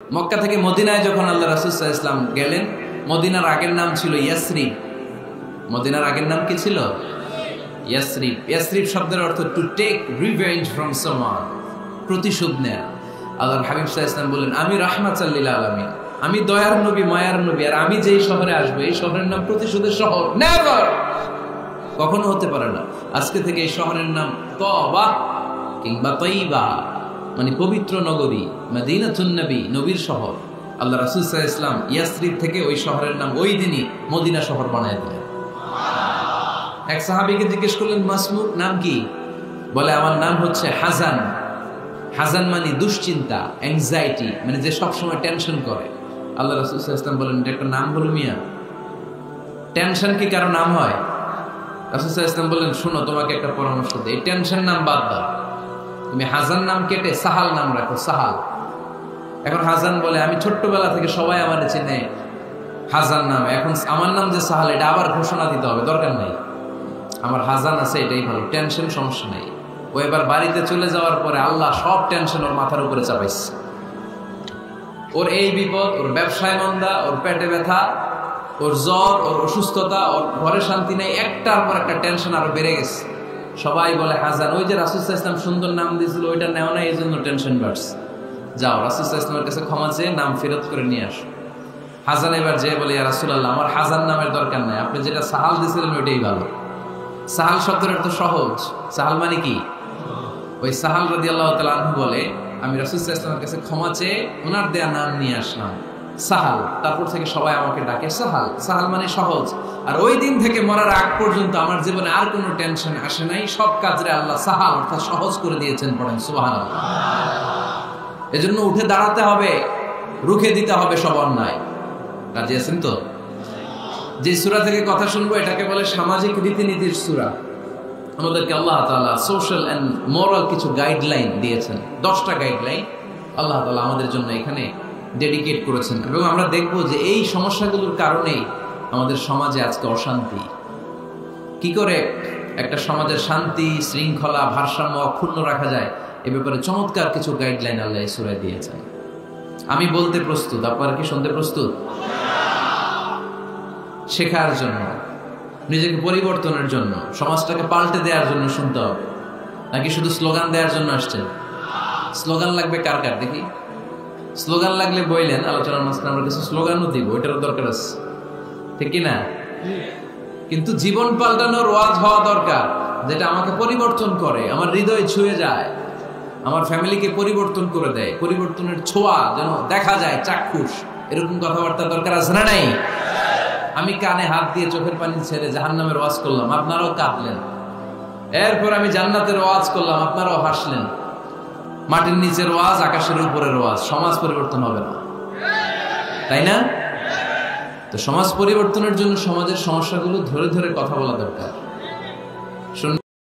মক্কা থেকে মদিনায় যখন আল্লাহ রাসূল সাল্লাল্লাহু আলাইহি ওয়াসাল্লাম গেলেন, মদিনার আগের নাম ছিল ইয়াসরিব। মদিনার আগের নাম কি ছিল? ইয়াসরিব। ইয়াসরিব শব্দের অর্থ to take revenge from someone, প্রতিশোধ নেয়া। আল্লাহর হাবিব সাল্লাল্লাহু আলাইহি ওয়াসাল্লাম বললেন, আমি রাহমাতাল লিল আলামিন, আমি দয়ার নবী, মায়ার নবী, আর আমি যেই শহরে আসবো এই শহরের নাম প্রতিশোধের শহর। নেভার, কখনো হতে পারে না। আজকে থেকে এই শহরের নাম তওবা কিংবা তয়্যিবা, মানে পবিত্র নগরী, মদিনাতুন নবী, নবীর শহর। আল্লাহ রাসূল সাল্লাল্লাহু আলাইহি ওয়াসাল্লাম ইয়াসরিব থেকে ওই শহরের নাম ওই দিনই মদিনা শহর বানায় দিলেন। এক সাহাবীকে জিজ্ঞেস করলেন, মাসমুক, নাম কি? বলে, আমার নাম হচ্ছে হাজান। হাজান মানে দুশ্চিন্তা, অ্যাংজাইটি, মানে যে সবসময় টেনশন করে। আল্লাহ রাসূল সাল্লাল্লাহু আলাইহি ওয়াসাল্লাম বলেন, এটা একটা নাম হলো মিয়া? টেনশন কি কারো নাম হয়? রাসূল সাল্লাল্লাহু আলাইহি ওয়াসাল্লাম বললেন, শোনো, তোমাকে একটা পরামর্শ দেই, এই টেনশন নাম বাদ দাও, তুমি হাজান নাম কেটে সাহাল নাম রাখো, সাহাল। এখন হাজান বলে, আমি ছোট্টবেলা থেকে সবাই আমার চেনে হাজান নাম, এখন আমার নাম যে সাহাল, এটা আবার ঘোষণা দিতে হবে, দরকার নাই, আমার হাজান আছে, এটাই ভালো, টেনশন সমস্যা নাই। ও এবার বাড়িতে চলে যাওয়ার পরে আল্লাহ সব টেনশন ওর মাথার উপরে চাপাইছে। ওর এই বিপদ, ওর ব্যবসায় মন্দা, ওর পেটে ব্যথা, ওর জ্বর, ওর অসুস্থতা, ওর ঘরে শান্তি নেই, একটার পর একটা টেনশন আরো বেড়ে গেছে। সবাই বলে হাজান, ওই যে রাসূল সাল্লাল্লাহু আলাইহি ওয়াসাল্লাম সুন্দর নাম দিয়েছিল, ওইটা নেও না, এই জন্য টেনশন বাড়ছে। যাও, রাসূল সাল্লাল্লাহু আলাইহি ওয়াসাল্লামের কাছে ক্ষমা চেয়ে নাম ফেরত করে নিয়ে আসো। হাজান এবার যে বলে, ইয়া রাসূলুল্লাহ, আমার হাজান নামের দরকার নাই, আপনি যেটা সাহাল দিয়েছিলেন ওইটাই ভালো। সাহাল শব্দের অর্থ সহজ। সাহাল মানে কি? ওই সাহাল রাদিয়াল্লাহু তাআলা আনহু বলে, আমি রাসূল সাল্লাল্লাহু আলাইহি ওয়াসাল্লামের কাছে ক্ষমা চেয়ে ওনার দেয়া নাম নিয়ে আসলাম, সাহাল। তারপর থেকে সবাই আমাকে ডাকে সাহাল। সাহাল মানে সহজ। আর ওই দিন থেকে মরার আগ পর্যন্ত আমার জীবনে আর কোনো টেনশন আসে নাই, সব কাজে আল্লাহ সাহাল অর্থাৎ সহজ করে দিয়েছেন। পড়েন সুবহানাল্লাহ। এজন্য উঠে দাঁড়াতে হবে, রুখে দিতে হবে সব অন্যায়। রাজি আছেন তো? যে সূরা থেকে কথা শুনবো এটাকে বলে সামাজিক রীতিনীতির সূরা। আমাদেরকে আল্লাহ তাআলা সোশ্যাল এন্ড মোরাল কিছু গাইডলাইন দিয়েছেন। 10টা গাইডলাইন আল্লাহ তাআলা আমাদের জন্য এখানে ডেডিকেট করেছেন, এবং আমরা দেখব যে এই সমস্যাগুলোর কারণেই আমাদের সমাজে আজকে অশান্তি। কি করে একটা সমাজের শান্তি, শৃঙ্খলা, ভারসাম্য অক্ষুণ্ণ রাখা যায়, এ ব্যাপারে চমৎকার কিছু গাইডলাইন আল্লাহ এই সূরায় দিয়েছেন। আমি বলতে প্রস্তুত, আপনারা কি শুনতে প্রস্তুত? শেখার জন্য, নিজেকে পরিবর্তনের জন্য, সমাজটাকে পাল্টে দেওয়ার জন্য শুনতে হবে, নাকি শুধু স্লোগান দেওয়ার জন্য আসছেন? স্লোগান লাগবে কার কার দেখি? স্লোগান লাগলে বললেন, আলোচনার মাঝখানে আমরা কিছু স্লোগানও দিব, এটারও দরকার আছে, ঠিক কি না? কিন্তু জীবন পাল্টানোর ওয়াজ হওয়া দরকার, যেটা আমাকে পরিবর্তন করে, আমার হৃদয় ছুঁয়ে যায়, আমার ফ্যামিলিকে পরিবর্তন করে দেয়, পরিবর্তনের ছোঁয়া যেন দেখা যায়, চাক্ষুষ। এরকম কথাবার্তা দরকার আছে না নাই? আমি কানে হাত দিয়ে চোখের পানি ছেড়ে জাহান্নামের ওয়াজ করলাম, আপনারাও কাঁদলেন। এরপর আমি জান্নাতের ওয়াজ করলাম, আপনারাও হাসলেন। মাটির নিচের ওয়াজ, আকাশের উপরের ওয়াজ, সমাজ পরিবর্তন হবে না, তাই না? তো সমাজ পরিবর্তনের জন্য সমাজের সমস্যাগুলো ধরে ধরে কথা বলা দরকার।